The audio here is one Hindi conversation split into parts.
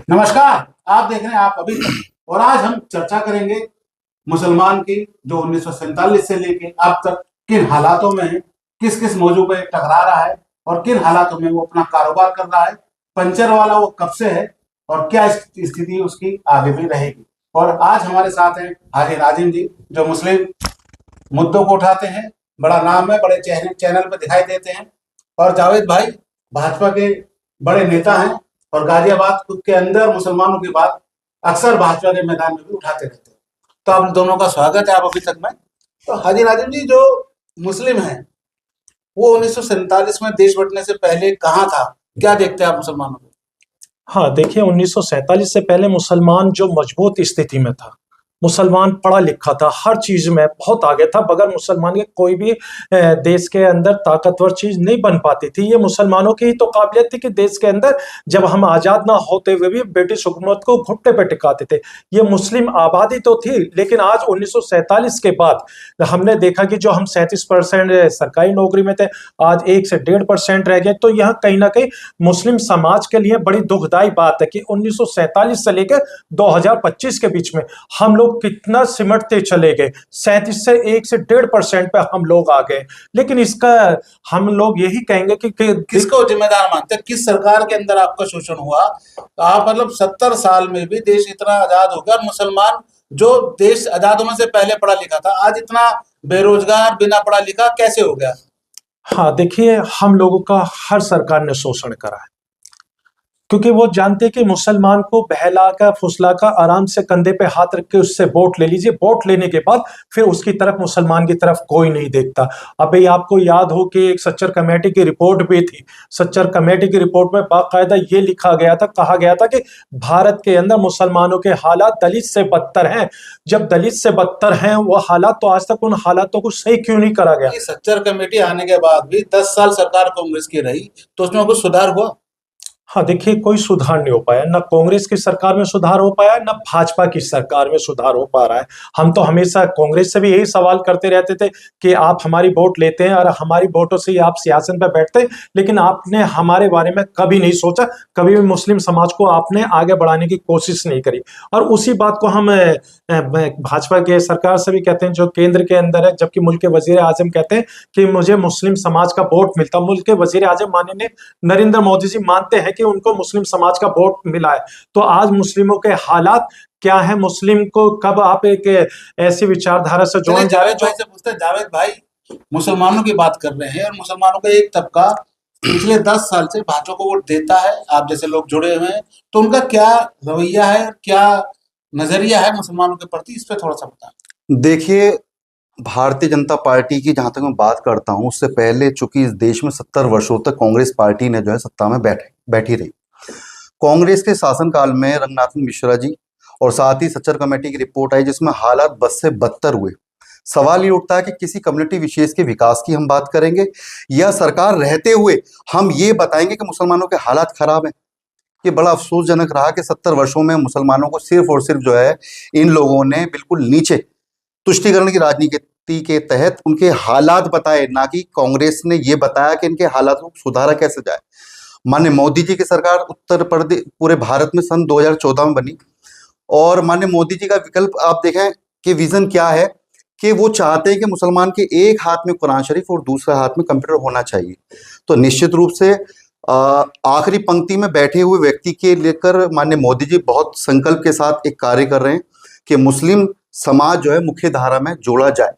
नमस्कार। आप देख रहे हैं आप अभी तक, और आज हम चर्चा करेंगे मुसलमान की, जो 1947 से लेके अब तक किन हालातों में है, किस किस मौजू पे टकरा रहा है और किन हालातों में वो अपना कारोबार कर रहा है। पंचर वाला वो कब से है और क्या स्थिति उसकी आगे भी रहेगी। और आज हमारे साथ हैं हाजी नाजिम जी, जो मुस्लिम मुद्दों को उठाते हैं, बड़ा नाम है, बड़े चैनल चैनल पर दिखाई देते हैं। और जावेद भाई भाजपा के बड़े नेता हैं और गाजियाबाद खुद के अंदर मुसलमानों की बात अक्सर भाजपा के मैदान में भी उठाते रहते हैं। तो आप दोनों का स्वागत है आप अभी तक में। तो हाजी नाजिम जी, जो मुस्लिम हैं वो 1947 में देश बंटने से पहले कहाँ था, क्या देखते हैं आप मुसलमानों को? हाँ, देखिए 1947 से पहले मुसलमान जो मजबूत स्थिति में था, मुसलमान पढ़ा लिखा था, हर चीज में बहुत आगे था। बगैर मुसलमान के कोई भी देश के अंदर ताकतवर चीज नहीं बन पाती थी। ये मुसलमानों की ही तो काबिलियत थी कि देश के अंदर जब हम आजाद ना होते हुए भी ब्रिटिश हुकूमत को घुटने पे टिकाते थे। ये मुस्लिम आबादी तो थी, लेकिन आज 1947 के बाद हमने देखा कि जो हम 37% सरकारी नौकरी में थे, आज 1 से 1.5% रह गए। तो यह कहीं ना कहीं मुस्लिम समाज के लिए बड़ी दुखदाई बात है कि 1947 से लेकर 2025 के बीच में हम लोग कितना सिमटते चले गए। 37 से 1 से 1.5% पे हम लोग आ गए। लेकिन इसका हम लोग यही कहेंगे कि किसको जिम्मेदार मानते हैं? किस सरकार के अंदर आपका शोषण हुआ? आप मतलब 70 साल में भी देश इतना आजाद हो गया और मुसलमान जो देश आजाद होने से पहले पढ़ा लिखा था, आज इतना बेरोजगार बिना पढ़ा लिखा कैसे हो गया? हाँ, देखिए हम लोगों का हर सरकार ने शोषण करा है, क्योंकि वो जानते हैं कि मुसलमान को बहला कर फुसला कर आराम से कंधे पे हाथ रख के उससे वोट ले लीजिए। वोट लेने के बाद फिर उसकी तरफ, मुसलमान की तरफ कोई नहीं देखता। अभी आपको याद हो कि एक सच्चर कमेटी की रिपोर्ट भी थी। सच्चर कमेटी की रिपोर्ट में बाकायदा ये लिखा गया था, कहा गया था कि भारत के अंदर मुसलमानों के हालात दलित से बदतर हैं। जब दलित से बदतर हैं वो हालात, तो आज तक उन हालातों को सही क्यों नहीं करा गया? सच्चर कमेटी आने के बाद भी 10 साल सरकार कांग्रेस की रही, तो उसमें कुछ सुधार हुआ? हाँ, देखिए कोई सुधार नहीं हो पाया। ना कांग्रेस की सरकार में सुधार हो पाया, ना भाजपा की सरकार में सुधार हो पा रहा है। हम तो हमेशा कांग्रेस से भी यही सवाल करते रहते थे कि आप हमारी वोट लेते हैं और हमारी वोटों से ही आप सियासत पे बैठते हैं, लेकिन आपने हमारे बारे में कभी नहीं सोचा, कभी भी मुस्लिम समाज को आपने आगे बढ़ाने की कोशिश नहीं करी। और उसी बात को हम भाजपा के सरकार से भी कहते हैं, जो केंद्र के अंदर है, जबकि मुल्क के वजीर आजम कहते हैं कि मुझे मुस्लिम समाज का वोट मिलता। मुल्क के वजीर आजम माननीय नरेंद्र मोदी जी मानते हैं कि उनको मुस्लिम समाज का वोट मिला है। तो आज मुस्लिमों के हालात क्या है? मुस्लिम को कब आप एक ऐसी विचारधारा से जोड़ना चाह रहे हैं? जावेद भाई से पूछते हैं। जावेद भाई, मुसलमानों की बात कर रहे हैं और मुसलमानों का एक तबका पिछले 10 साल से भाजपा को वोट देता है, आप जैसे लोग जुड़े हुए हैं, तो उनका क्या रवैया है, क्या नजरिया है मुसलमानों के प्रति, इस पे थोड़ा सा बताएं। देखिए, भारतीय जनता पार्टी की जहां तक मैं बात करता हूं, उससे पहले चूंकि इस देश में 70 वर्षों तक कांग्रेस पार्टी ने जो है सत्ता में बैठी रही। कांग्रेस के शासनकाल में रंगनाथन मिश्रा जी और साथ ही सच्चर कमेटी की रिपोर्ट आई, जिसमें हालात बद से बदतर हुए। सवाल ये उठता है कि किसी कम्युनिटी विशेष के विकास की हम बात करेंगे या सरकार रहते हुए हम ये बताएंगे कि मुसलमानों के हालात खराब हैं। ये बड़ा अफसोसजनक रहा कि 70 वर्षों में मुसलमानों को सिर्फ और सिर्फ जो है इन लोगों ने बिल्कुल नीचे तुष्टीकरण की राजनीति के तहत उनके हालात बताए, ना कि कांग्रेस ने ये बताया कि इनके हालात को सुधारा कैसे जाए। माननीय मोदी जी की सरकार उत्तर प्रदेश पूरे भारत में सन 2014 में बनी, और माननीय मोदी जी का विकल्प आप देखें कि विजन क्या है, कि वो चाहते हैं कि मुसलमान के एक हाथ में कुरान शरीफ और दूसरे हाथ में कंप्यूटर होना चाहिए। तो निश्चित रूप से आखिरी पंक्ति में बैठे हुए व्यक्ति के लेकर माननीय मोदी जी बहुत संकल्प के साथ एक कार्य कर रहे हैं कि मुस्लिम समाज जो है मुख्य धारा में जोड़ा जाए।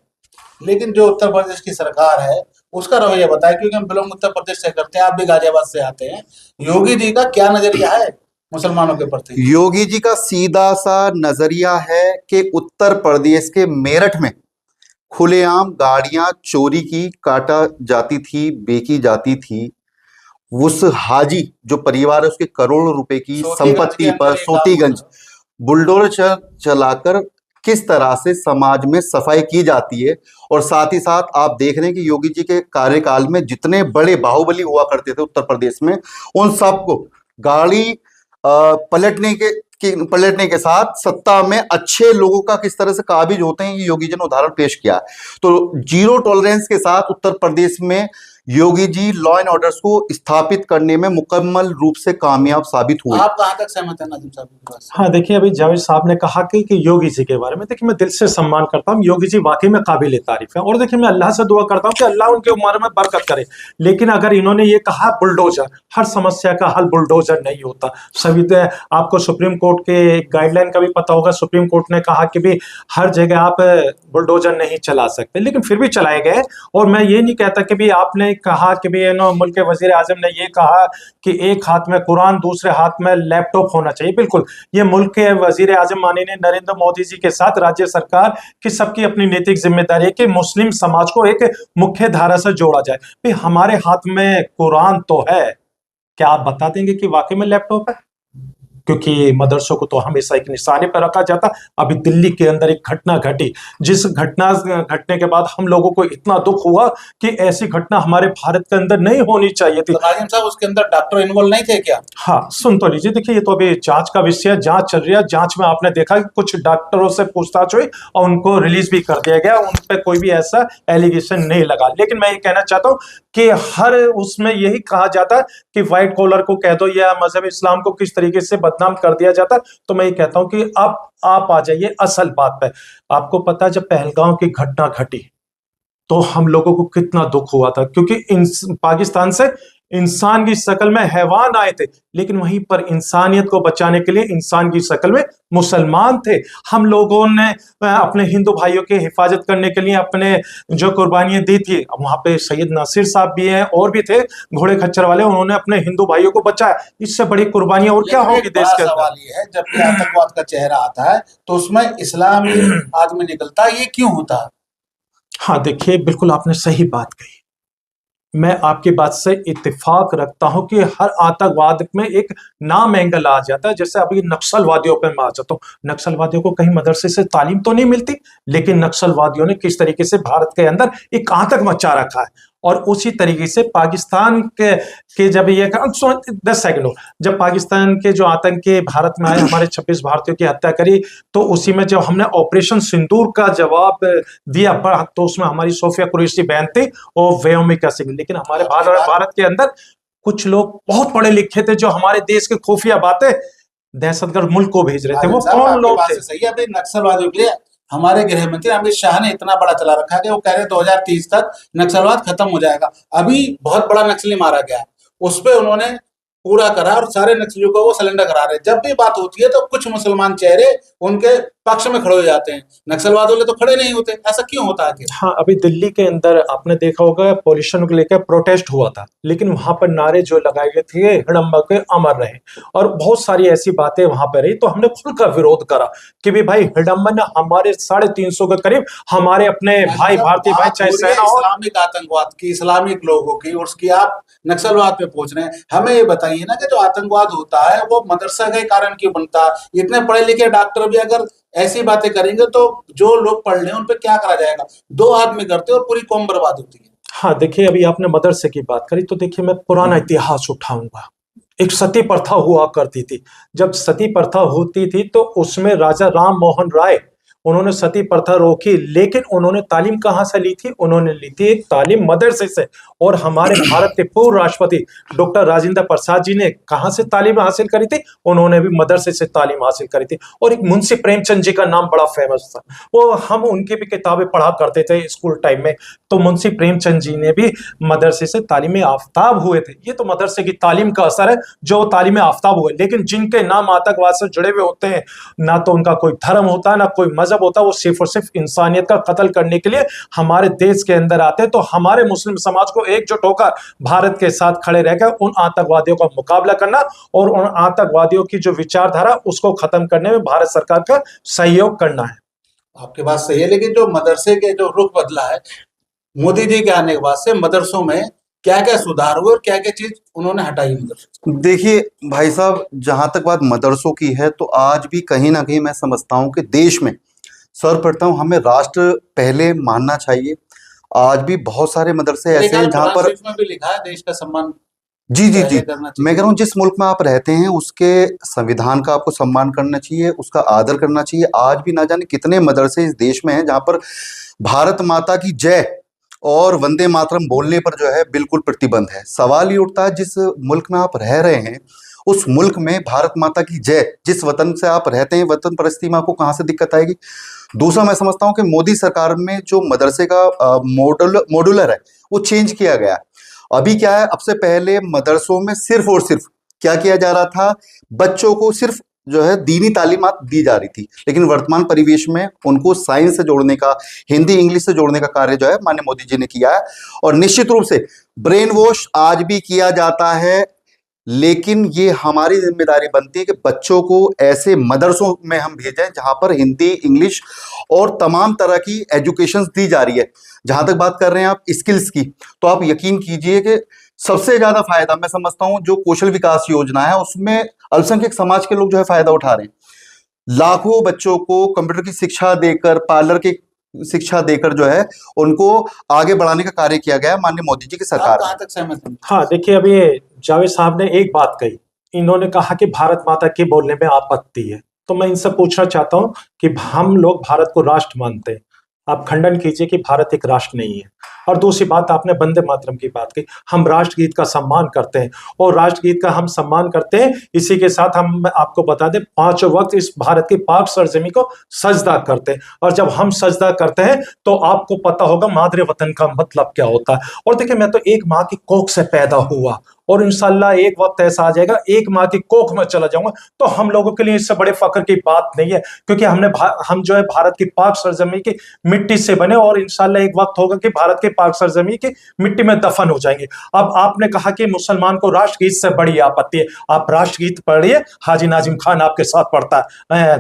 लेकिन जो उत्तर प्रदेश की सरकार है उसका रवैया बताएं, क्योंकि हम बिलोंग उत्तर प्रदेश से करते हैं, आप भी गाजियाबाद से आते हैं। योगी जी का क्या नजरिया है मुसलमानों के प्रति? योगी जी का सीधा सा नजरिया है कि उत्तर प्रदेश के मेरठ में खुलेआम गाड़ियां चोरी की काटा जाती थी, बेची जाती थी। उस हाजी जो परिवार है उसके करोड़ों रुपए की संपत्ति पर सोतीगंज बुलडोजर चलाकर किस तरह से समाज में सफाई की जाती है। और साथ ही साथ आप देख रहे हैं कि योगी जी के कार्यकाल में जितने बड़े बाहुबली हुआ करते थे उत्तर प्रदेश में, उन सबको गाड़ी पलटने के साथ सत्ता में अच्छे लोगों का किस तरह से काबिज होते हैं, ये योगी जी ने उदाहरण पेश किया। तो जीरो टॉलरेंस के साथ उत्तर प्रदेश में Yogi ji law and orders को स्थापित करने में मुकम्मल रूप से कामयाब साबित हुए। आप कहाँ तक सहमत हैं नाजिम साहब की बात से? हाँ देखिए, अभी जावेद साहब ने कहा कि योगी जी के बारे में, देखिए मैं दिल से सम्मान करता हूँ, योगी जी वाकई में काबिल तारीफ है। और देखिए मैं अल्लाह से दुआ करता हूँ कि अल्लाह उनके उम्र में बरकत करे। लेकिन अगर इन्होंने ये कहा बुलडोजर, हर समस्या का हल बुलडोजर नहीं होता। आपको सुप्रीम कोर्ट के गाइडलाइन का भी पता होगा, सुप्रीम कोर्ट ने कहा कि भी हर जगह आप बुलडोजर नहीं चला सकते, लेकिन फिर भी चलाए गए। और मैं ये नहीं कहता कि भी आपने कहा कि भी मुल्क के वजीर आजम ने ये कहा कि एक हाथ में कुरान दूसरे हाथ में लैपटॉप होना चाहिए। बिल्कुल, ये मुल्क के वजीर आजम माननीय नरेंद्र मोदी जी के साथ राज्य सरकार की सबकी अपनी नैतिक जिम्मेदारी है कि मुस्लिम समाज को एक मुख्य धारा से जोड़ा जाए। भाई हमारे हाथ में कुरान तो है, क्या आप बता देंगे कि वाकई में लैपटॉप है? क्योंकि मदरसों को तो हमेशा एक निशाने पर रखा जाता। अभी दिल्ली के अंदर एक घटना घटी, जिस घटना घटने के बाद हम लोगों को इतना दुख हुआ कि ऐसी घटना हमारे भारत के अंदर नहीं होनी चाहिए थी। तो नाजिम साहब उसके अंदर डॉक्टर इन्वॉल्व नहीं थे क्या? हाँ, सुन तो लीजिए, देखिए ये तो अभी जांच का विषय है, जांच चल रही है। जांच में आपने देखा कि कुछ डॉक्टरों से पूछताछ हुई और उनको रिलीज भी कर दिया गया, उन पे कोई भी ऐसा एलिगेशन नहीं लगा। लेकिन मैं ये कहना चाहता हूँ कि हर उसमें यही कहा जाता है कि व्हाइट कॉलर को कह दो या मजहब इस्लाम को किस तरीके से बदनाम कर दिया जाता है। तो मैं ये कहता हूँ कि अब आप आ जाइए असल बात पे। आपको पता है जब पहलगांव की घटना घटी तो हम लोगों को कितना दुख हुआ था, क्योंकि पाकिस्तान से इंसान की शक्ल में हैवान आए थे, लेकिन वहीं पर इंसानियत को बचाने के लिए इंसान की शक्ल में मुसलमान थे। हम लोगों ने अपने हिंदू भाइयों की हिफाजत करने के लिए अपने जो कुर्बानियां दी थी, वहां पे सैयद नासिर साहब भी हैं और भी थे घोड़े खच्चर वाले, उन्होंने अपने हिंदू भाइयों को बचाया। इससे बड़ी कुर्बानियां और क्या होगी देश के अंदर? सवाल ये है, जब भी आतंकवाद का चेहरा आता है तो उसमें इस्लामी आदमी निकलता है, ये क्यों होता है? हाँ देखिए, बिल्कुल आपने सही बात कही। मैं आपकी बात से इत्तेफाक रखता हूं कि हर आतंकवाद में एक नाम एंगल आ जाता है। जैसे अभी नक्सलवादियों पे मैं आ जाता हूं। नक्सलवादियों को कहीं मदरसे से तालीम तो नहीं मिलती, लेकिन नक्सलवादियों ने किस तरीके से भारत के अंदर एक आतंक मचा रखा है। और उसी तरीके से पाकिस्तान के जब ये 10 सेकंड, जब पाकिस्तान के जो आतंकी भारत में आए, हमारे 26 भारतीयों की हत्या करी, तो उसी में जब हमने ऑपरेशन सिंदूर का जवाब दिया तो उसमें हमारी सोफिया कुरैशी बहन थी और व्योमिका सिंह। लेकिन हमारे भारत के अंदर कुछ लोग बहुत पढ़े लिखे थे जो हमारे देश के खुफिया बातें दहशतगर्द मुल्क को भेज रहे थे। वो कौन लोग थे? सही है, अभी नक्सलवादियों के लिए हमारे गृह मंत्री अमित शाह ने इतना बड़ा चला रखा है कि वो कह रहे 2030 तक नक्सलवाद खत्म हो जाएगा। अभी बहुत बड़ा नक्सली मारा गया, उस पर उन्होंने पूरा करा और सारे नक्सलियों को वो सिलेंडर करा रहे। जब भी बात होती है तो कुछ मुसलमान चेहरे उनके पक्ष में खड़े हो जाते हैं, नक्सलवाद वाले तो खड़े नहीं होते। ऐसा क्यों होता है? हाँ, अभी दिल्ली के अंदर आपने देखा होगा पोल्यूशन को लेकर प्रोटेस्ट हुआ था, लेकिन वहां पर नारे जो लगाए गए थे हिडम्बा के अमर रहे, और बहुत सारी ऐसी बातें वहां पर रही। तो हमने खुलकर विरोध करा कि भी भाई हिडम्बा ने हमारे 350 के करीब हमारे अपने भाई भारतीय भाई चाहे सेना हो, इस्लामिक आतंकवाद की, इस्लामिक लोगों की, उसकी आप नक्सलवाद पे पहुंच रहे हैं। हमें ये बताइए ना कि जो आतंकवाद होता है वो मदरसा के कारण क्यों बनता है? इतने पढ़े लिखे डॉक्टर भी अगर ऐसी बातें करेंगे तो जो लोग पढ़ रहे हैं उन पे क्या करा जाएगा? 2 आदमी करते और पूरी कौम बर्बाद होती है। हाँ देखिए, अभी आपने मदरसे की बात करी तो देखिए मैं पुराना इतिहास उठाऊंगा। एक सती प्रथा हुआ करती थी। जब सती प्रथा होती थी तो उसमें राजा राम मोहन राय, उन्होंने सती प्रथा रोकी, लेकिन उन्होंने तालीम कहां से ली थी? उन्होंने ली थी तालीम मदरसे से। और हमारे भारत के पूर्व राष्ट्रपति डॉक्टर राजेंद्र प्रसाद जी ने कहां से तालीम हासिल करी थी? उन्होंने भी मदरसे से तालीम हासिल करी थी। और एक मुंशी प्रेमचंद जी का नाम बड़ा फेमस था, वो हम उनकी भी किताबें पढ़ा करते थे स्कूल टाइम में। तो मुंशी प्रेमचंद जी ने भी मदरसे से तालीम आफ्ताब हुए थे। ये तो मदरसे की तालीम का असर है जो तालीम आफ्ताब हुए। लेकिन जिनके नाम आतंकवाद से जुड़े हुए होते हैं, ना तो उनका कोई धर्म होता है ना कोई मजहब होता, वो सिर्फ और सिर्फ इंसानियत का कत्ल करने के लिए हमारे देश के अंदर आते हैं। तो हमारे मुस्लिम समाज को एकजुट होकर भारत के साथ खड़े रहकर उन आतंकवादियों का मुकाबला करना और उन आतंकवादियों की जो विचारधारा उसको खत्म करने में भारत सरकार का सहयोग करना है। आपके बात सही है, लेकिन जो मदरसे के जो रुख बदला है मोदी जी के आने के बाद से, मदरसों में क्या क्या सुधार हुए और क्या क्या चीज उन्होंने हटाई मदरसे? देखिए भाई साहब, जहां तक बात मदरसों की है तो आज भी कहीं ना कहीं मैं समझता हूं कि देश में सर्वप्रथम हमें राष्ट्र पहले मानना चाहिए। आज भी बहुत सारे मदरसे ऐसे हैं जहां पर में भी लिखा है देश का सम्मान। जी जी जी, मैं कह रहा हूँ जिस मुल्क में आप रहते हैं उसके संविधान का आपको सम्मान करना चाहिए, उसका आदर करना चाहिए। आज भी ना जाने कितने मदरसे इस देश में हैं जहां पर भारत माता की जय और वंदे मातरम बोलने पर जो है बिल्कुल प्रतिबंध है। सवाल ये उठता है, जिस मुल्क में आप रह रहे हैं उस मुल्क में भारत माता की जय, जिस वतन से आप रहते हैं, वतन परस्ती में आपको कहाँ से दिक्कत आएगी। दूसरा, मैं समझता हूँ कि मोदी सरकार में जो मदरसे का मॉड्यूलर है वो चेंज किया गया। अभी क्या है, अब से पहले मदरसों में सिर्फ और सिर्फ क्या किया जा रहा था, बच्चों को सिर्फ जो है दीनी तालीमात दी जा रही थी, लेकिन वर्तमान परिवेश में उनको साइंस से जोड़ने का, हिंदी इंग्लिश से जोड़ने का कार्य जो है माननीय मोदी जी ने किया है। और निश्चित रूप से ब्रेन वॉश आज भी किया जाता है, लेकिन ये हमारी जिम्मेदारी बनती है कि बच्चों को ऐसे मदरसों में हम भेजें जहां पर हिंदी इंग्लिश और तमाम तरह की एजुकेशन दी जा रही है। जहां तक बात कर रहे हैं आप स्किल्स की, तो आप यकीन कीजिए कि सबसे ज्यादा फायदा मैं समझता हूं जो कौशल विकास योजना है उसमें अल्पसंख्यक समाज के लोग जो है फायदा उठा रहे हैं। लाखों बच्चों को कंप्यूटर की शिक्षा देकर, पार्लर की शिक्षा देकर जो है उनको आगे बढ़ाने का कार्य किया गया है माननीय मोदी जी की सरकार। कहाँ तक सहमत हैं? हाँ, देखिए अभी जावेद साहब ने एक बात कही, इन्होंने कहा कि भारत माता के बोलने में आपत्ति है। तो मैं इनसे पूछना चाहता हूं कि हम लोग भारत को राष्ट्र मानते हैं, आप खंडन कीजिए कि भारत एक राष्ट्र नहीं है। और दूसरी बात, आपने वंदे मातरम की बात की, हम राष्ट्रगीत का सम्मान करते हैं और राष्ट्रगीत का हम सम्मान करते हैं। इसी के साथ हम आपको बता दें, 5 वक्त इस भारत की पाक सरजमी को सजदा करते हैं। और जब हम सजदा करते हैं तो आपको पता होगा मादरे वतन का मतलब क्या होता है। और देखिए, मैं तो एक माँ की कोख से पैदा हुआ और इंशाल्लाह एक वक्त ऐसा आ जाएगा एक माँ की कोख में चला जाऊंगा, तो हम लोगों के लिए इससे बड़े फख्र की बात नहीं है, क्योंकि हम जो है भारत की पाक सरजमी की मिट्टी से बने और इंशाल्लाह एक वक्त होगा कि भारत के पाक सरजमी की मिट्टी में दफन हो जाएंगे। अब आपने कहा कि मुसलमान को राष्ट्रगीत से बड़ी आपत्ति है, आप राष्ट्रगीत पढ़िए, हाजी नाजिम खान आपके साथ पढ़ता है,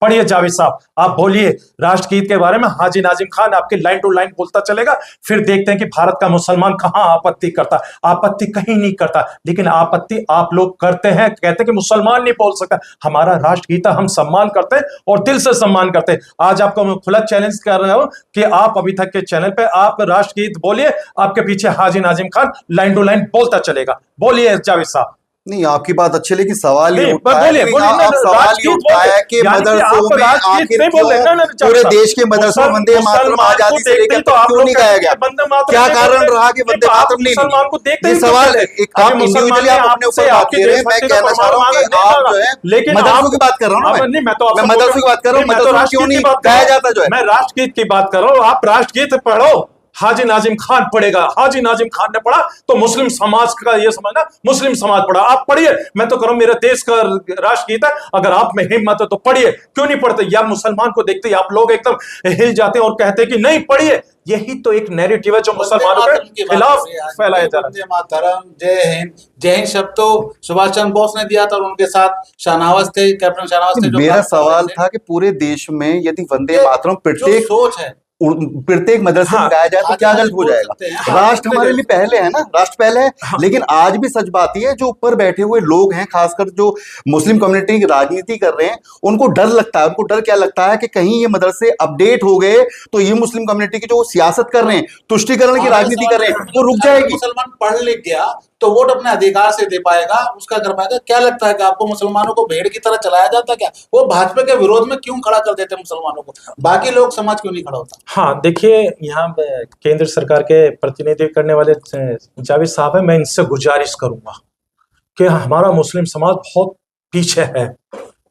पढ़िए जावेद साहब, आप बोलिए राष्ट्रगीत के बारे में, हाजी नाजिम खान आपके लाइन टू लाइन बोलता चलेगा, फिर देखते हैं कि भारत का मुसलमान कहां आपत्ति करता। आपत्ति कहीं नहीं करता, लेकिन आपत्ति आप लोग करते हैं, कहते हैं कि मुसलमान नहीं बोल सकता। हमारा राष्ट्रगीत हम सम्मान करते हैं और दिल से सम्मान करते हैं। आज आपको मैं खुला चैलेंज कर रहा हूं कि आप अभी तक के चैनल पे आप राष्ट्रगीत बोलिए, आपके पीछे Haji Nazim Khan line to line बोलता चलेगा। बोलिए जावेद साहब। नहीं, आपकी बात अच्छी, लेकिन सवाल ये नहीं, उठता है, बोलिए, बोलिए, आप सवाल ये उठता है कि यानी कि मदरसों आप में राष्ट्रगीत आखिर नहीं बोल रहे, क्यों ना, पूरे देश के मदरसों में वंदे मातरम आजादी से लेकर तो आप क्यों नहीं गाया गया? वंदे मातरम क्या नहीं कारण बोलते? रहा कि वंदे तो आप मातरम नहीं मुसलमान को देखते ये ही सवाल क्यों एक कहते हैं? आप अभी इंडिविजुअली मुसलमान आप अपने आपसे ऊपर बात आपकी कर रहे हैं, मैं देशभक्ति का कहना चाह रहा हूँ कि प्रमाण आप जो है लेकिन मदरसों की बात कर रहा हूँ नहीं, मैं तो मैं मदरसों की बात कर रहा हूँ, मदरसों में क्यों नहीं गाया जाता जो है? मैं राष्ट्रगीत की बात कर रहा हूँ, आप राष्ट्रगीत पढ़ो। हाजी नाजिम खान पढ़ेगा, हाजी नाजिम खान ने पढ़ा तो मुस्लिम समाज का ये समझना, मुस्लिम समाज पढ़ा, आप पढ़िए। मैं तो करूं, मेरे देश का राष्ट्रगीत है, अगर आप में हिम्मत है तो पढ़िए, क्यों नहीं पढ़ते? या मुसलमान को देखते ही आप लोग एकदम हिल जाते हैं और कहते हैं कि नहीं पढ़िए। यही तो एक नैरेटिव है जो मुसलमानों के खिलाफ फैलाया जा रहा है। वंदे मातरम, जय हिंद, जय हिंद शब्द तो सुभाष चंद्र बोस ने दिया था और उनके साथ शाहनवाज थे, कैप्टन शाहनवाज थे। जो मेरा सवाल था कि पूरे देश में यदि वंदे मातरम जो सोच है प्रत्येक मदरसे में गाया जाए तो क्या गलत हो जाएगा? राष्ट्र हमारे लिए पहले है ना, राष्ट्र पहले है। लेकिन आज भी सच बात यह है, जो ऊपर बैठे हुए लोग हैं, खासकर जो मुस्लिम कम्युनिटी की राजनीति कर रहे हैं, उनको डर लगता है। उनको डर क्या लगता है कि कहीं ये मदरसे अपडेट हो गए तो ये मुस्लिम कम्युनिटी की जो सियासत कर रहे हैं, तुष्टीकरण की राजनीति कर रहे हैं, वो रुक जाएगी। मुसलमान पढ़ लिख गया तो वोट अपने अधिकार से दे पाएगा, उसका कर पाएगा। क्या लगता है कि आपको मुसलमानों को भेड़ की तरह चलाया जाता क्या? वो भाजपा के विरोध में क्यों खड़ा कर देते मुसलमानों को, बाकी लोग समाज क्यों नहीं खड़ा होता? हाँ, देखिए, यहाँ केंद्र सरकार के प्रतिनिधित्व करने वाले जावेद साहब है, मैं इनसे गुजारिश करूंगा कि हमारा मुस्लिम समाज बहुत पीछे है,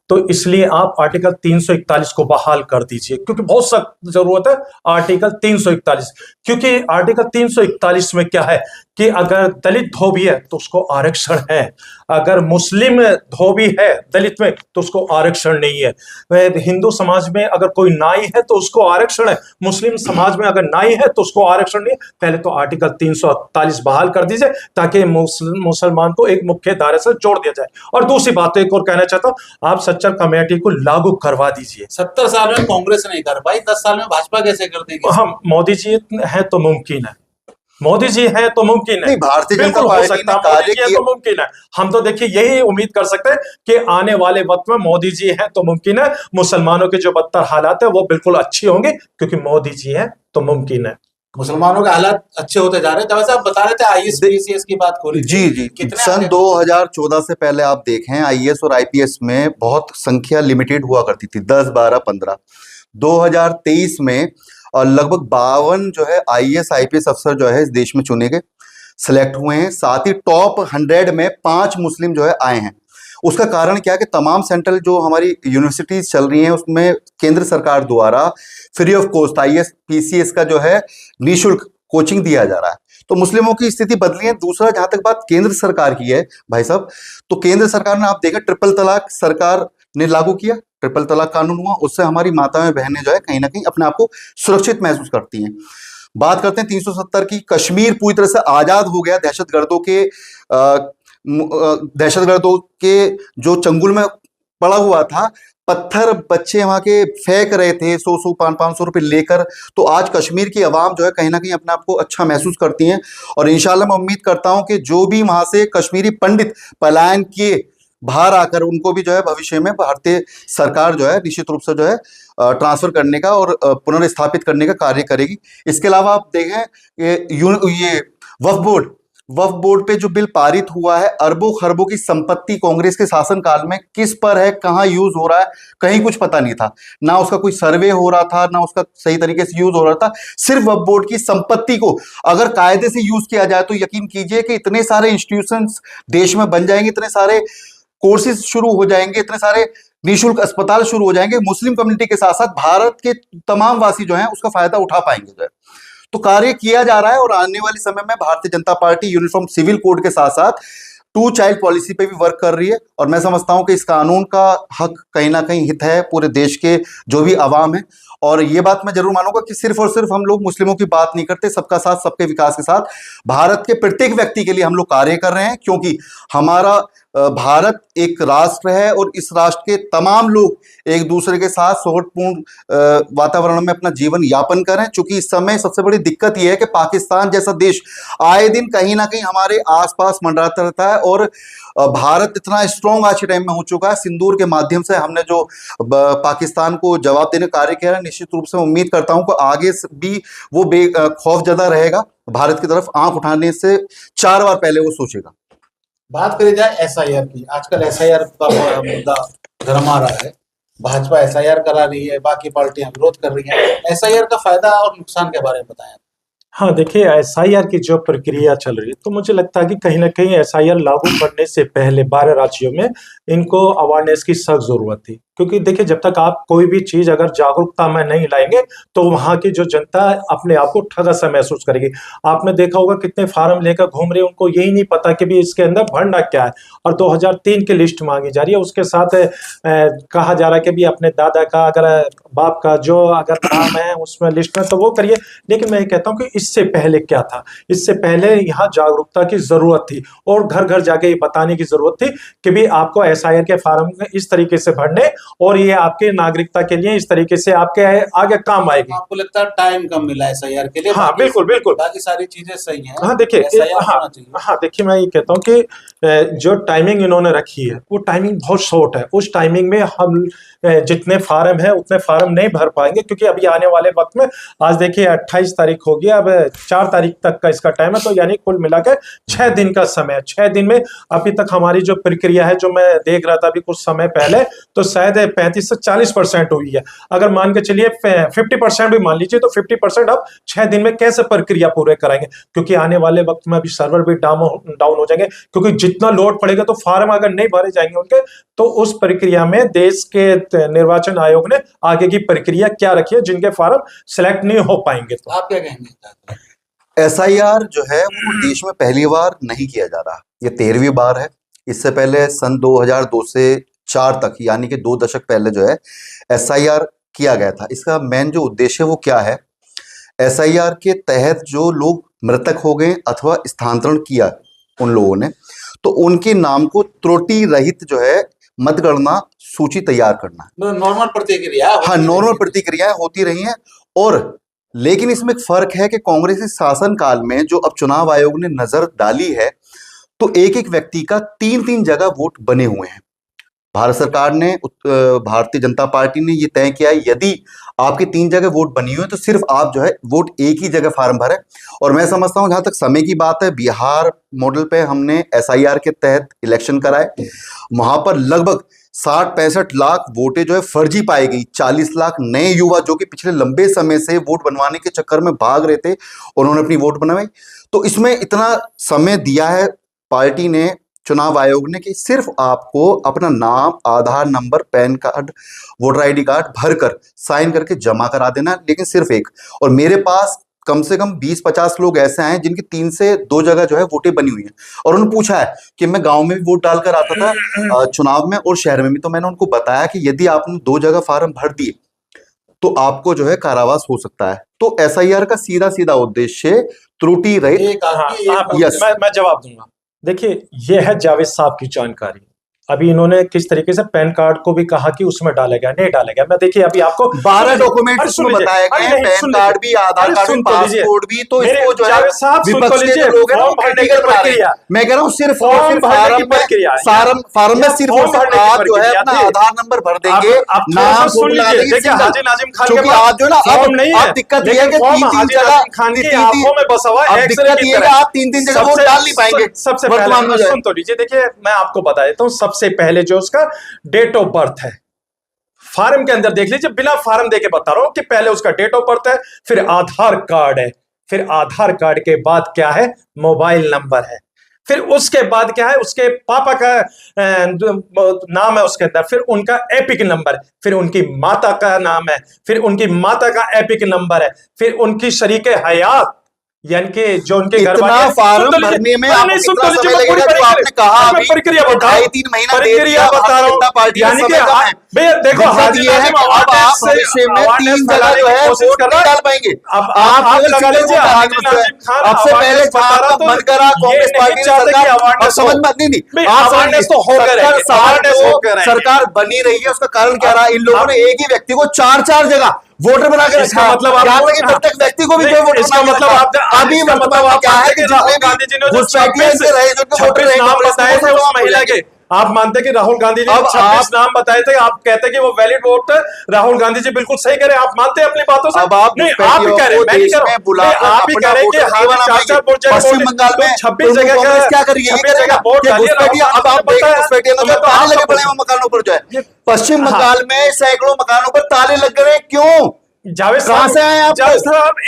तो इसलिए आप आर्टिकल 341 को बहाल कर दीजिए, क्योंकि बहुत सख्त जरूरत है आर्टिकल 341। क्योंकि आर्टिकल 341 में क्या है कि अगर दलित धोबी है तो उसको आरक्षण है, अगर मुस्लिम धोबी है दलित में तो उसको आरक्षण नहीं है। हिंदू समाज में अगर कोई नाई है तो उसको आरक्षण है, मुस्लिम समाज में अगर नाई है तो उसको आरक्षण नहीं है। पहले तो आर्टिकल 341 बहाल कर दीजिए ताकि मुसलमान को एक मुख्य धारे से जोड़ दिया जाए। और दूसरी बात एक और कहना चाहता हूँ, आप सच्चर कमेटी को लागू करवा दीजिए। 70 साल में कांग्रेस नहीं कर पाई, 10 साल में भाजपा कैसे कर देगी? हम मोदी जी है तो मुमकिन है, मोदी जी है तो मुमकिन है, भारतीय जनता बिल्कुल हो पार्टी सकता ने है, कार्य मोदी जी है किया। तो मुमकिन है। हम तो देखिए यही उम्मीद कर सकते हैं कि आने वाले वक्त में मोदी जी हैं तो मुमकिन है, मुसलमानों के जो बदतर हालात है वो बिल्कुल अच्छी होंगे, क्योंकि मोदी जी हैं तो मुमकिन है। मुसलमानों के हालात अच्छे होते जा रहे हैं। वैसे आप बता रहे थे आईएएस पीसीएस की बात हो रही थी। जी, सन 2014 से पहले आप देखें, आईएएस और आईपीएस में बहुत संख्या लिमिटेड हुआ करती थी, 10, 12, 15। 2023 में और लगभग 52 जो है IAS IPS अफसर जो है इस देश में चुने गए, सिलेक्ट हुए हैं। साथ ही टॉप 100 में 5 मुस्लिम जो है आए हैं। उसका कारण क्या है कि तमाम सेंट्रल जो हमारी यूनिवर्सिटीज चल रही हैं उसमें केंद्र सरकार द्वारा free of cost IAS PCS का जो है निःशुल्क कोचिंग दिया जा रहा है। तो मुस्लिमों की स्थिति बदली है। दूसरा, जहां तक बात केंद्र सरकार की है भाई साहब, तो केंद्र सरकार ने आप देखा ट्रिपल तलाक सरकार ने लागू किया, ट्रिपल तलाक कानून हुआ, उससे हमारी माताएं बहनें जो है कहीं ना कहीं अपने आप को सुरक्षित महसूस करती हैं। बात करते हैं 370 की, कश्मीर पूरी तरह से आजाद हो गया दहशतगर्दों के जो चंगुल में पड़ा हुआ था। पत्थर बच्चे वहां के फेंक रहे थे 100 500 रुपए लेकर। तो आज कश्मीर की आवाम जो है कहीं ना कहीं अपने आप को अच्छा महसूस करती हैं। और इंशाल्लाह मैं उम्मीद करता हूं कि जो भी वहां से कश्मीरी पंडित पलायन किए बाहर आकर, उनको भी जो है भविष्य में भारतीय सरकार जो है निश्चित रूप से जो है ट्रांसफर करने का और पुनर्स्थापित करने का कार्य करेगी। इसके अलावा आप देखें ये वक्फ बोर्ड पे जो बिल पारित हुआ है, अरबों खरबों की संपत्ति कांग्रेस के शासनकाल में किस पर है, कहां यूज हो रहा है, कहीं कुछ पता नहीं था। ना उसका कोई सर्वे हो रहा था, ना उसका सही तरीके से यूज हो रहा था। सिर्फ वक्फ बोर्ड की संपत्ति को अगर कायदे से यूज किया जाए तो यकीन कीजिए कि इतने सारे इंस्टीट्यूशंस देश में बन जाएंगे, इतने सारे कोर्सेज शुरू हो जाएंगे, इतने सारे निःशुल्क अस्पताल शुरू हो जाएंगे। मुस्लिम कम्युनिटी के साथ साथ भारत के तमाम वासी जो हैं उसका फायदा उठा पाएंगे जो है। तो कार्य किया जा रहा है और आने वाले समय में Bharatiya Janata party uniform civil code के साथ साथ 2 चाइल्ड पॉलिसी पे भी वर्क कर रही है। और मैं समझता हूं कि इस कानून का हक कहीं ना कहीं हित है पूरे देश के जो भी आवाम है। और ये बात मैं जरूर मानूंगा कि सिर्फ और सिर्फ हम लोग मुस्लिमों की बात नहीं करते, सबका साथ सबके विकास के साथ भारत के प्रत्येक व्यक्ति के लिए हम लोग कार्य कर रहे हैं। क्योंकि हमारा भारत एक राष्ट्र है और इस राष्ट्र के तमाम लोग एक दूसरे के साथ सौहार्दपूर्ण वातावरण में अपना जीवन यापन करें। चूंकि इस समय सबसे बड़ी दिक्कत यह है कि पाकिस्तान जैसा देश आए दिन कहीं ना कहीं हमारे आसपास मंडराता रहता है। और भारत इतना स्ट्रांग आज के टाइम में हो चुका है, सिंदूर के माध्यम से हमने जो पाकिस्तान को जवाब देने का कार्य किया है, निश्चित रूप से उम्मीद करता हूं कि आगे भी वो खौफजदा रहेगा, भारत की तरफ आंख उठाने से 4 बार पहले वो सोचेगा। बात करी जाए SIR की, आजकल SIR का मुद्दा गरमा रहा है। भाजपा SIR करा रही है, बाकी पार्टियां विरोध कर रही हैं। SIR का फायदा और नुकसान के बारे में बताएं। हाँ, देखिए SIR की जो प्रक्रिया चल रही है, तो मुझे लगता है कि कहीं ना कहीं SIR लागू करने से पहले 12 राज्यों में इनको अवेयरनेस की सख्त जरूरत थी। क्योंकि देखिए, जब तक आप कोई भी चीज अगर जागरूकता में नहीं लाएंगे तो वहां की जो जनता अपने आप को ठगा सा महसूस करेगी। आपने देखा होगा कितने फार्म लेकर घूम रहे हैं, उनको यही नहीं पता कि भी इसके अंदर भरना क्या है। और 2003 की लिस्ट मांगी जा रही है, उसके साथ कहा जा रहा है कि भी अपने दादा का अगर बाप का जो अगर नाम है उसमें लिस्ट में तो वो करिए। लेकिन मैं ये कहता हूँ कि इससे पहले क्या था, इससे पहले यहाँ जागरूकता की जरूरत थी और घर घर जाके ये बताने की जरूरत थी कि भी आपको SIR के फार्म इस तरीके से भरने और ये आपके नागरिकता के लिए इस तरीके से आपके आगे काम आएगी। आपको लगता है टाइम कम मिला SIR के लिए? हाँ, बिल्कुल बिल्कुल, बाकी सारी चीजें सही हैं। हाँ देखिए, SIR होना चाहिए। हाँ देखिए, मैं ये कहता हूँ कि जो टाइमिंग इन्होंने रखी है वो टाइमिंग बहुत शॉर्ट है। उस टाइमिंग में हम जितने फार्म है उतने फार्म नहीं भर पाएंगे, क्योंकि अभी आने वाले वक्त में आज देखिए 28 तारीख हो गया, अब 4 तारीख तक का इसका टाइम है। तो यानी कुल मिलाकर 6 दिन का समय है। 6 दिन में अभी तक हमारी जो प्रक्रिया है, जो मैं देख रहा था अभी कुछ समय पहले, तो शायद 35 से 40% हुई है। अगर मान के चलिए 50% भी मान लीजिए, तो 50% अब 6 दिन में कैसे प्रक्रिया पूरे कराएंगे? क्योंकि आने वाले वक्त में अभी सर्वर भी डाउन हो जाएंगे, क्योंकि जितना लोड पड़ेगा तो फार्म अगर नहीं भरे जाएंगे उनके, तो उस प्रक्रिया में देश के निर्वाचन आयोग ने आगे की प्रक्रिया क्या रखी है, जिनके फार्म सिलेक्ट नहीं हो पाएंगे। तो आप क्या कहेंगे? SIR जो है वो देश में पहली बार नहीं किया जा रहा, ये 13वीं बार है। इससे पहले सन 2002 से 4 तक, यानी कि 2 दशक पहले जो है SIR किया गया था। इसका मेन जो उद्देश्य है वो क्या है? SIR के तहत जो लोग मृतक हो गए अथवा स्थानांतरण किया उन लोगों ने, तो उनके नाम को त्रुटि रहित जो है मतगणना सूची तैयार करना है। नॉर्मल प्रतिक्रिया, हाँ, नॉर्मल प्रतिक्रियाएं होती रही हैं। और लेकिन इसमें एक फर्क है कि कांग्रेस के शासन काल में जो अब चुनाव आयोग ने नजर डाली है, तो एक एक व्यक्ति का 3-3 जगह वोट बने हुए हैं। भारत सरकार ने, भारतीय जनता पार्टी ने ये तय किया है, यदि आपके 3 जगह वोट बनी हुई है तो सिर्फ आप जो है वोट एक ही जगह फार्म भरें। और मैं समझता हूं, जहां तक समय की बात है, बिहार मॉडल पे हमने SIR के तहत इलेक्शन कराए, वहां पर लगभग 60-65 लाख वोटें जो है फर्जी पाई गई। 40 लाख नए युवा जो कि पिछले लंबे समय से वोट बनवाने के चक्कर में भाग रहे थे, उन्होंने अपनी वोट बनवाई। तो इसमें इतना समय दिया है पार्टी ने, चुनाव आयोग ने, कि सिर्फ आपको अपना नाम, Aadhaar number, PAN card, voter ID card भरकर साइन करके जमा करा देना, लेकिन सिर्फ एक। और मेरे पास कम से कम 20-50 लोग ऐसे हैं जिनकी 3 से 2 जगह जो है वोटें बनी हुई हैं, और उन्होंने पूछा है कि मैं गांव में भी वोट डालकर आता था चुनाव में और शहर में भी। तो मैंने उनको बताया कि यदि आपने 2 जगह फार्म भर दिए तो आपको जो है कारावास हो सकता है। तो एसआईआर का सीधा सीधा उद्देश्य त्रुटि रहित। यस, मैं जवाब दूंगा। देखिए, यह है जावेद साहब की जानकारी। अभी इन्होंने किस तरीके से पैन कार्ड को भी कहा कि उसमें डाला गया, नहीं डाला गया। मैं देखिए अभी आपको 12 डॉक्यूमेंट उसमें बताए गए हैं, पैन कार्ड भी, आधार कार्ड भी, पासपोर्ट भी। तो इसको जो है विपक्ष के लोग हैं वो पॉलिटिकल बना रहे हैं। मैं कह रहा हूँ सिर्फ फार्म में सिर्फ आप जो है अपना आधार नंबर भर देंगे, नाम फोटो लगा देंगे, क्योंकि आप जो ना अब दिक्कत ये है कि 3-3 जगह आप 3-3 जगह वोट डाल नहीं पाएंगे। सबसे पहले सुन तो लीजिए, देखिए मैं आपको बता देता हूँ। सबसे पहले जो उसका डेट ऑफ बर्थ है, फार्म के अंदर देख लीजिए, बिना फार्म देके बता रहा हूं कि पहले उसका डेट ऑफ बर्थ है, फिर आधार कार्ड है, फिर आधार कार्ड के बाद क्या है, मोबाइल नंबर है, फिर उसके बाद क्या है, उसके पापा का नाम है उसके अंदर, फिर उनका एपिक नंबर, फिर उनकी माता का नाम है, फिर उनकी माता का एपिक नंबर है, फिर उनकी शरीके हयात यानी कि जो उनके घर वाले फार्म भरने में आपने कहा अभी 2.5-3 महीना प्रक्रिया बता रहा हूं, यानी कि भैया देखो ये है कि अब आप भविष्य में 3 जगह जो है वोट नहीं डाल पाएंगे। आप लगा लीजिए, अब से पहले मन करा कांग्रेस पार्टी सरकार समझ में नहीं, अवेयरनेस तो हो गया, सरकार बनी रही है। उसका कारण क्या रहा, इन लोगों ने एक ही व्यक्ति को 4-4 जगह वोटर बना के रखा। मतलब प्रत्येक व्यक्ति को भी जो वोटर, इसका मतलब अभी मतलब क्या है कि गांधी जी ने घुसपैठिए रहे जो वोटर नाम बताए थे उस महिला के, आप मानते कि राहुल गांधी जी 26 नाम बताए थे, आप कहते कि वो वैलिड वोट राहुल गांधी जी बिल्कुल सही करे, आप मानते हैं अपनी बातों से? अब आप नहीं, आप ही कह रहे हैं, मैं नहीं कह रहा हूं, आप ही कह रहे हैं कि पश्चिम बंगाल में 26 जगह क्या करिए वोट डालिए। अब आप ताले लगे पड़े हैं मकानों पर, जो है पश्चिम बंगाल में सैकड़ों मकानों पर ताले लग गए। क्यों? जावेद कहां से आए आप?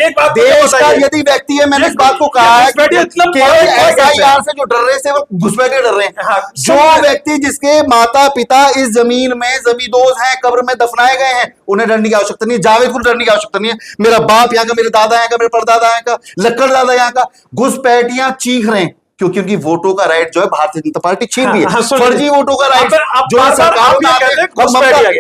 एक बात देश का यदि व्यक्ति है, मैंने इस बात को कहा है केवल एसआईआर से जो डर रहे थे वो घुसपैठे डर रहे हैं। जो व्यक्ति जिसके माता पिता इस जमीन में जमींदोज हैं, कब्र में दफनाए गए हैं, उन्हें डरने की आवश्यकता नहीं है। जावेद को डरने की आवश्यकता नहीं है। मेरा बाप यहाँ का, मेरे दादा यहाँ का, मेरे परदादा यहाँ का, लक्कड़ दादा यहाँ का, घुसपैठियां चीख रहे हैं क्योंकि उनकी वोटों का राइट जो है भारतीय जनता पार्टी छीन रही है। फर्जी वोटों का राइट जो सरकार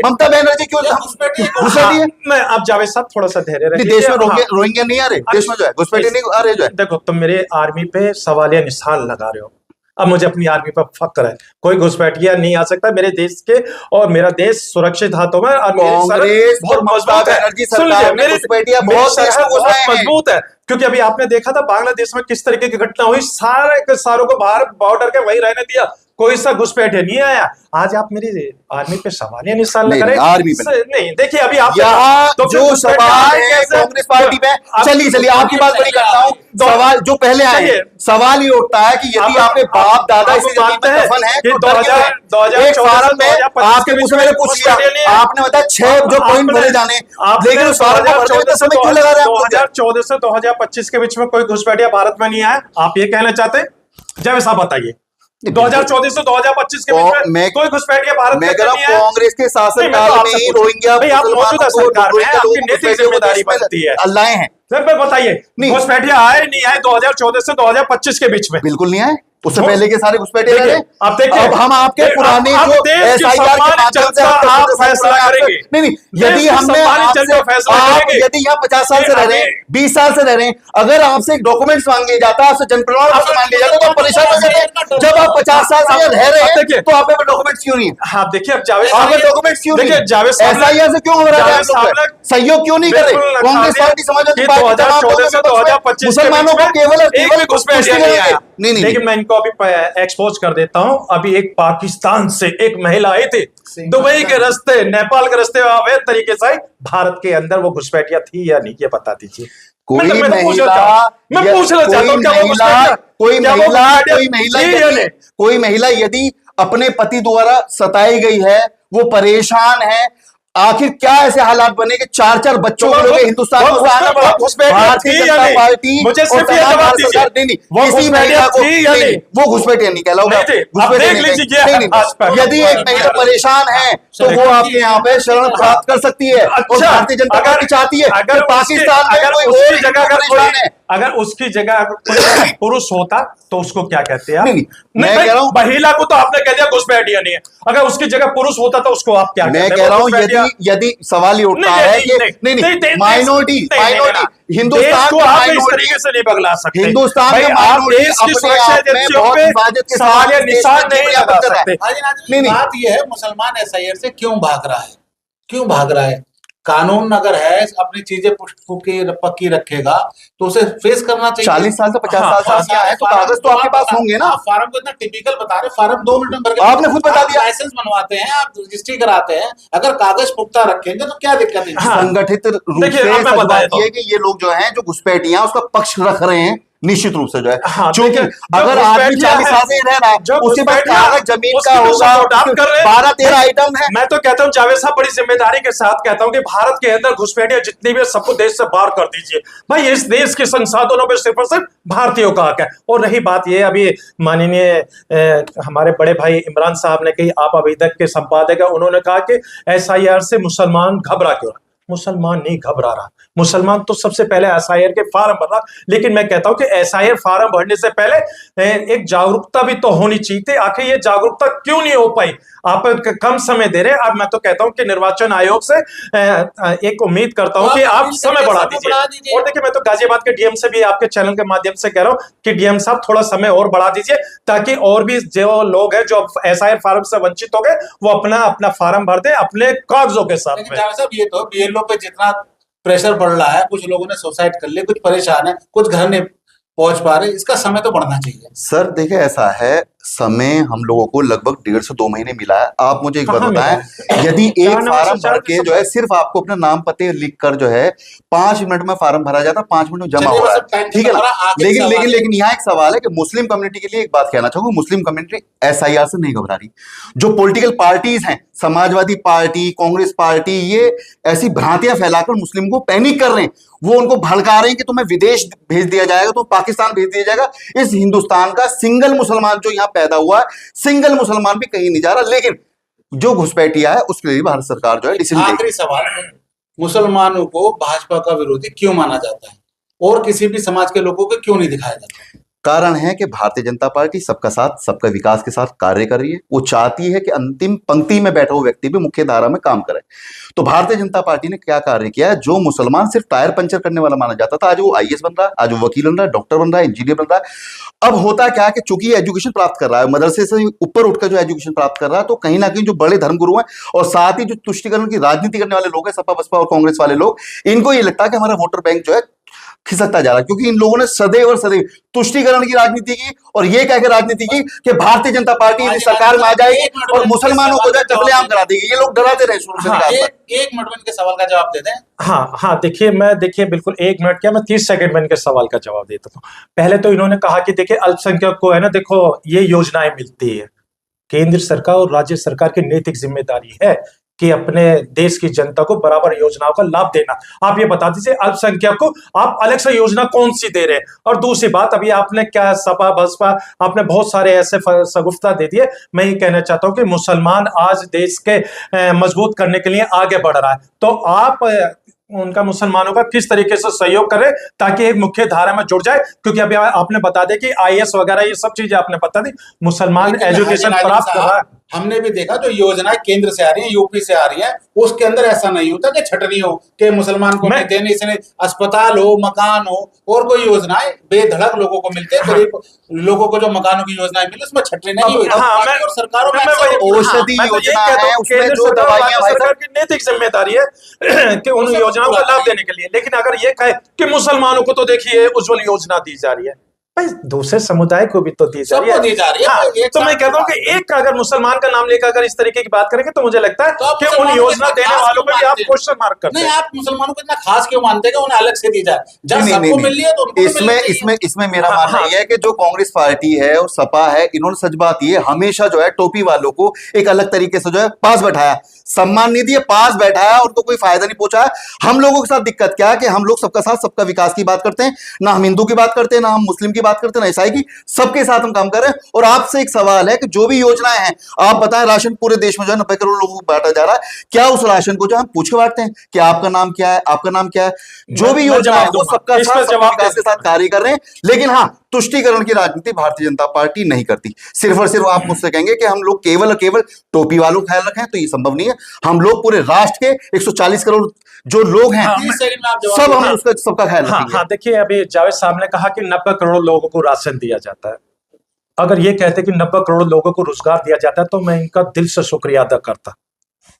ममता बनर्जी क्यों घुसपैठी है? मैं अब जावेद साहब थोड़ा सा धैर्य रखिए। देश में रोहिंग्या नहीं आ रहे, देश में जो है घुसपैठी नहीं आ रहे जो है। देखो, तुम मेरे आर्मी पे सवालिया निशान लगा रहे हो। अब मुझे अपनी आर्मी पर फक्र है, कोई घुसपैठिया नहीं आ सकता मेरे देश के, और मेरा देश सुरक्षित हाथों में। कांग्रेस बहुत मजबूत है, मेरी बहुत मजबूत है, क्योंकि अभी आपने देखा था बांग्लादेश में किस तरीके की घटना हुई, सारे के सारों को बाहर बॉर्डर के वही रहने दिया, कोई सा घुसपैठे नहीं आया। आज आप मेरी आर्मी पे सवालिया निशान लगा रहे हैं। आर्मी पे नहीं, देखिए अभी आप तो जो सवाल है कांग्रेस पार्टी में, चलिए आपकी बात बड़ी करता हूँ। सवाल जो पहले आए, सवाल ये उठता है कि यदि आपके बाप दादा इसी जमीन पर दफन है तो 2014 में आपके मुझसे मैंने पूछ लिया, आपने बताया 6 जो पॉइंट भरे जाने, लेकिन उस फार्म को भरने में समय क्यों लगा रहे हैं? 2014 से 2025 के बीच में कोई घुसपैठिया भारत में नहीं आया, आप ये कहना चाहते हैं? जय साहब बताइए, 2014 से 2025 के बीच में कोई घुसपैठिया भारत में नहीं आया। कांग्रेस के शासनकाल में ही रोहिंग्या आप मौजूदा सरकार में आपकी नैतिक जिम्मेदारी बनती है। अल्लाह हैं सर, मैं बताइए घुसपैठिया आए नहीं आए 2014 से 2025 के बीच में? बिल्कुल नहीं आए, उससे पहले के सारे घुसपैठे रहे। अब देखिए, अब हम आपके पुराने जो एसआईआर के माध्यम से आप फैसला करेंगे। नहीं, यदि हमने यदि यहाँ 50 साल से रह रहे हैं, 20 साल से रह रहे हैं, अगर आपसे एक डॉक्यूमेंट्स मांग लिया जाता है, आपसे जनप्रमाण पत्र मांग लिया जाता तो आप परेशान हो जाते हैं। जब आप 50 साल से रह रहे हैं तो आप पे डॉक्यूमेंट्स क्यों नहीं है? हाँ देखिए, अब जावेद आपके डॉक्यूमेंट्स क्यों नहीं है? एसआईआर से क्यों हो रहा है? सहयोग क्यों नहीं कर रहे? कांग्रेस पार्टी, समाजवादी पार्टी 2014 से 2025 मुसलमानों को केवल घुसपैठिया नहीं आया। नहीं, लेकिन मैं इनको अभी एक्सपोज कर देता हूं। अभी एक पाकिस्तान से एक महिला आई थी, दुबई के रास्ते, नेपाल के रास्ते अवैध तरीके से भारत के अंदर, वो घुसपैठिया थी या नहीं, ये बता दीजिए। कोई महिला, मैं पूछना चाहता हूं, क्या वो कोई महिला यदि अपने पति द्वारा सताई गई है, वो परेशान है। आखिर क्या ऐसे हालात बने कि 4-4 बच्चों को लेकर हिंदुस्तान में आना पड़ा? भारतीय जनता पार्टी मुझे सिर्फ ये जवाब दीजिए, नहीं, किसी महिला को नहीं, वो घुसपैठिया नहीं कहलाऊंगा। यदि एक महिला परेशान है तो वो आपके यहाँ पे शरण प्राप्त कर सकती है। और भारतीय जनता पार्टी चाहती है अगर पाकिस्तान में कोई और जगह परेशान है, अगर उसकी जगह कोई पुरुष होता तो उसको क्या कहते हैं आप? नहीं, मैं कह रहा हूं महिला को तो आपने कह दिया घुसपैठिया नहीं है, अगर उसकी जगह पुरुष होता तो उसको आप क्या कहते हैं? मैं कह रहा हूं यदि सवाल ही उठता है कि नहीं माइनॉरिटी हिंदुस्तान को आप इस तरीके से नहीं बगला सकते। हिंदुस्तान में आप देश की सुरक्षा एजेंसियों पे सवाल या निशान नहीं लगा सकते। बात यह है, मुसलमान एसआईआर से क्यों भाग रहा है? क्यों भाग रहा है? कानून अगर है अपनी चीजें पक्की रखेगा तो उसे फेस करना चाहिए। 40 साल से 50 साल से है तो कागज तो आपके पास होंगे ना। फार्म को इतना टिपिकल बता रहे, फार्म 2 मिनट में भर के आपने खुद बता दिया। लाइसेंस बनवाते हैं, आप रजिस्ट्री कराते हैं, अगर कागज पुख्ता रखेंगे तो क्या दिक्कत है? संगठित रूप से बात ये कि ये लोग जो हैं जो घुसपैठियां उसका पक्ष रख रहे हैं निश्चित रूप से जो है, क्योंकि अगर आदमी 40 साल से रह रहा है उसके पास कागज जमीन का होगा, 12-13 आइटम है। मैं तो कहता हूं जावेद साहब बड़ी जिम्मेदारी के साथ कहता हूं कि भारत के अंदर घुसपैठिया जितनी भी सबको देश से बाहर कर दीजिए भाई। इस देश के संसाधनों पर सिर्फ और सिर्फ भारतीयों का हक है। और रही बात ये, अभी माननीय हमारे बड़े भाई इमरान साहब ने कही, आप अभी तक के संपादक है, उन्होंने कहा कि एसआईआर से मुसलमान घबरा क्यों? मुसलमान नहीं घबरा रहा, मुसलमान तो सबसे पहले एसआईआर के फार्म भर रहा। लेकिन मैं कहता हूं कि एसआईआर फार्म भरने से पहले एक जागरूकता भी तो होनी चाहिए थी। आखिर ये जागरूकता क्यों नहीं हो पाई? आप कम समय दे रहे हैं। अब मैं तो कहता हूं कि निर्वाचन आयोग से एक उम्मीद करता हूं कि आप समय बढ़ा दीजिए। और देखिए, मैं तो गाजियाबाद के डीएम से भी आपके चैनल के माध्यम से कह रहा हूं कि डीएम साहब थोड़ा समय और बढ़ा दीजिए, ताकि और भी जो लोग हैं जो एसआईआर फार्म से वंचित हो गए वो अपना फार्म भर दे अपने कागजों के साथ में। ये तो बीएलओ पे जितना प्रेशर बढ़ रहा है, कुछ लोगों ने सुसाइड कर लिया, कुछ परेशान है, कुछ घर नहीं पहुंच पा रहे, इसका समय तो बढ़ना चाहिए। सर देखिए, ऐसा है, समय हम लोगों को लगभग 1.5 से 2 महीने मिला है। आप मुझे एक बात बताएं, यदि एक फार्म भर के जो है सिर्फ आपको अपना नाम पते लिख कर जो है 5 मिनट में फार्म भरा जाता, 5 मिनट में जमा हो रहा है, ठीक है ना। लेकिन यहाँ एक सवाल है कि मुस्लिम कम्युनिटी के लिए एक बात कहना चाहूंगा, मुस्लिम कम्युनिटी एसआईआर से नहीं घबरा रही। जो पॉलिटिकल पार्टीज हैं, समाजवादी पार्टी, कांग्रेस पार्टी, ये ऐसी भ्रांतियां फैलाकर मुस्लिम को पैनिक कर रहे हैं, वो उनको भड़का रहे हैं कि तुम्हें विदेश भेज दिया जाएगा, तो पाकिस्तान भेज दिया जाएगा। इस हिंदुस्तान का सिंगल मुसलमान जो यहाँ पैदा हुआ है, सिंगल मुसलमान भी कहीं नहीं जा रहा। लेकिन जो घुसपैठिया है उसके लिए भारत सरकार जो है डिसीजन। आखिरी सवाल, मुसलमानों को भाजपा का विरोधी क्यों माना जाता है और किसी भी समाज के लोगों को क्यों नहीं दिखाया जाता? कारण है कि भारतीय जनता पार्टी सबका साथ सबका विकास के साथ कार्य कर रही है। वो चाहती है कि अंतिम पंक्ति में बैठा हुआ व्यक्ति भी मुख्य धारा में काम करे। तो भारतीय जनता पार्टी ने क्या कार्य किया है? जो मुसलमान सिर्फ टायर पंचर करने वाला माना जाता था, आज वो आईएएस बन रहा है, आज वो वकील बन रहा है, डॉक्टर बन रहा है, इंजीनियर बन रहा है। अब होता क्या है कि चूंकि एजुकेशन प्राप्त कर रहा है, मदरसे से ऊपर उठकर जो एजुकेशन प्राप्त कर रहा है, तो कहीं ना कहीं जो बड़े धर्मगुरु हैं और साथ ही जो तुष्टिकरण की राजनीति करने वाले लोग हैं, सपा बसपा और कांग्रेस वाले लोग, इनको ये लगता है कि हमारा वोटर बैंक जो है खिसकता जा रहा है, क्योंकि इन लोगों ने सदैव और सदैव तुष्टिकरण की राजनीति की और ये कह के राजनीति की कि भारतीय जनता पार्टी सरकार में आ जाएगी और मुसलमानों को चपलेआम करा देगी। ये लोग डराते रहे शुरू से। एक मिनट में इनके सवाल का जवाब दे दें। हाँ, देखिए बिल्कुल 1 मिनट क्या, मैं 30 सेकंड में इनके सवाल का जवाब देता हूँ। पहले तो इन्होंने कहा कि देखिए अल्पसंख्यक को है ना, देखो ये योजनाएं मिलती है, केंद्र सरकार और राज्य सरकार की नैतिक जिम्मेदारी है कि अपने देश की जनता को बराबर योजनाओं का लाभ देना। आप ये बता दीजिए अल्पसंख्यक को आप अलग से योजना कौन सी दे रहे हैं? और दूसरी बात, अभी आपने क्या सपा बसपा आपने बहुत सारे ऐसे सगुफ्ता दे दिए। मैं ये कहना चाहता हूं कि मुसलमान आज देश के मजबूत करने के लिए आगे बढ़ रहा है, तो आप उनका मुसलमानों का किस तरीके से सहयोग करें ताकि एक मुख्य धारा में जुड़ जाए। क्योंकि अभी आपने बता दिया कि आईएएस वगैरह ये सब चीजें आपने बता दी, मुसलमान एजुकेशन प्राप्त कर रहा है। हमने भी देखा जो योजनाएं केंद्र से आ रही है, यूपी से आ रही है, उसके अंदर ऐसा नहीं होता कि छटनी हो कि मुसलमान को नहीं देने, इसने अस्पताल हो, मकान हो, और कोई योजनाएं बेधड़क लोगों को मिलते हैं। गरीब लोगों को जो मकानों की योजनाएं मिली उसमें छटनी नहीं हुई। और सरकारों में औषधि योजना है, उसमें जो दवाइयां सरकार की नैतिक जिम्मेदारी है कि उन योजनाओं का लाभ देने के लिए। लेकिन अगर ये कहे कि मुसलमानों को तो देखिए उज्ज्वल योजना दी जा रही है, भाई दूसरे समुदाय को भी तो दी जा रही सबको दी जा रही है। हाँ, एक तो मैं साथ कहता हूँ कि एक अगर मुसलमान का नाम लेकर अगर इस तरीके की बात करेंगे तो मुझे लगता है तो आप कि उन मुसलमानों को योजना इतना देने खास वालों क्यों पे भी आप मानते हैं? क्वेश्चन मार्क करते नहीं, हैं। आप मुसलमानों को इतना खास क्यों मानते हैं कि उन्हें अलग से दी जाए? जब नहीं, सबको मिल रही है तो उनको भी मिलनी इसमें चाहिए। इसमें इसमें मेरा हाँ, मानना हाँ। यह है कि जो कांग्रेस पार्टी है और सपा है, इन्होंने सच बात ये हमेशा जो है टोपी वालों को एक अलग तरीके से जो है पास बैठाया, सम्मान नहीं दिया, पास बैठाया, उनको कोई फायदा नहीं पहुंचाया। हम लोगों के साथ दिक्कत क्या है कि हम लोग सबका साथ सबका विकास की बात करते हैं, ना हम हिंदू की बात करते हैं, ना हम मुस्लिम की बात करते हैं, ना ईसाई की, सबके साथ हम काम कर रहे हैं। और आपसे एक सवाल है कि जो भी योजनाएं हैं, आप बताएं, राशन पूरे देश में जो है 90 करोड़ लोगों को बांटा जा रहा है, क्या उस राशन को जो हम पूछ के बांटते हैं कि आपका नाम क्या है, आपका नाम क्या है? जो भी मैं योजना है जवाब वो दूंगा। सबका इस साथ पर सबका जवाब विकास के दे- साथ कार्य कर रहे हैं। लेकिन हाँ, तुष्टीकरण की राजनीति भारतीय जनता पार्टी नहीं करती। सिर्फ और सिर्फ आप मुझसे कहेंगे कि हम लोग केवल और केवल टोपी वालों का ख्याल रखें, तो ये संभव नहीं है। हम लोग पूरे राष्ट्र के 140 करोड़ जो लोग हैं, हाँ, 30 सेकंड में आप जवाब सब हम दीजिए। उसका सबका ख्याल हाँ रखेंगे। हाँ, देखिए अभी जावेद साहब ने कहा कि 90 करोड़ लोगों को राशन दिया जाता है। अगर ये कहते कि 90 करोड़ लोगों को रोजगार दिया जाता है तो मैं इनका दिल से शुक्रिया अदा करता।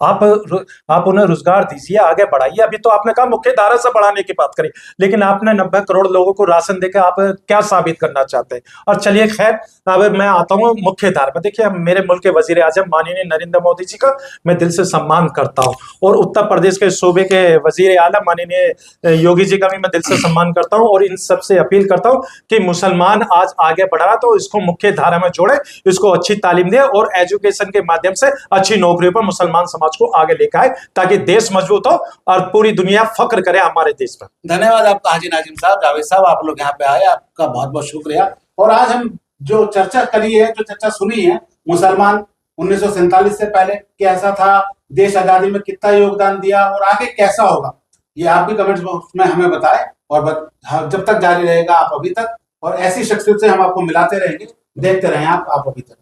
आप उन्हें रोजगार दीजिए, आगे बढ़ाइए। अभी तो आपने कहा मुख्य धारा से बढ़ाने की बात करी, लेकिन आपने 90 करोड़ लोगों को राशन देकर आप क्या साबित करना चाहते हैं? और चलिए खैर, अब मैं आता हूँ मुख्य धारा में। देखिए, मेरे मुल्क के वजीर आजम माननीय नरेंद्र मोदी जी का मैं दिल से सम्मान करता हूँ, और उत्तर प्रदेश के सूबे के वजीर आला माननीय योगी जी का भी मैं दिल से सम्मान करता हूँ। और इन सबसे अपील करता हूँ कि मुसलमान आज आगे बढ़ रहा तो इसको मुख्य धारा में जोड़े, इसको अच्छी तालीम दे और एजुकेशन के माध्यम से अच्छी नौकरियों पर मुसलमान समाज को आगे लेकर आए, ताकि देश मजबूत हो और पूरी दुनिया फख्र करे हमारे देश पर। धन्यवाद आपका हाजी नाजिम साहब, जावेद साहब, आप लोग यहाँ पे आए, आपका बहुत बहुत शुक्रिया। और आज हम जो चर्चा करी है, जो चर्चा सुनी है, मुसलमान 1947 से पहले कैसा था, देश आजादी में कितना योगदान दिया और आगे कैसा होगा, ये आप भी कमेंट्स बॉक्स में हमें बताएं। और जब तक जारी रहेगा आप अभी तक, और ऐसी शख्सियत से हम आपको मिलाते रहेंगे। देखते रहें आप अभी तक।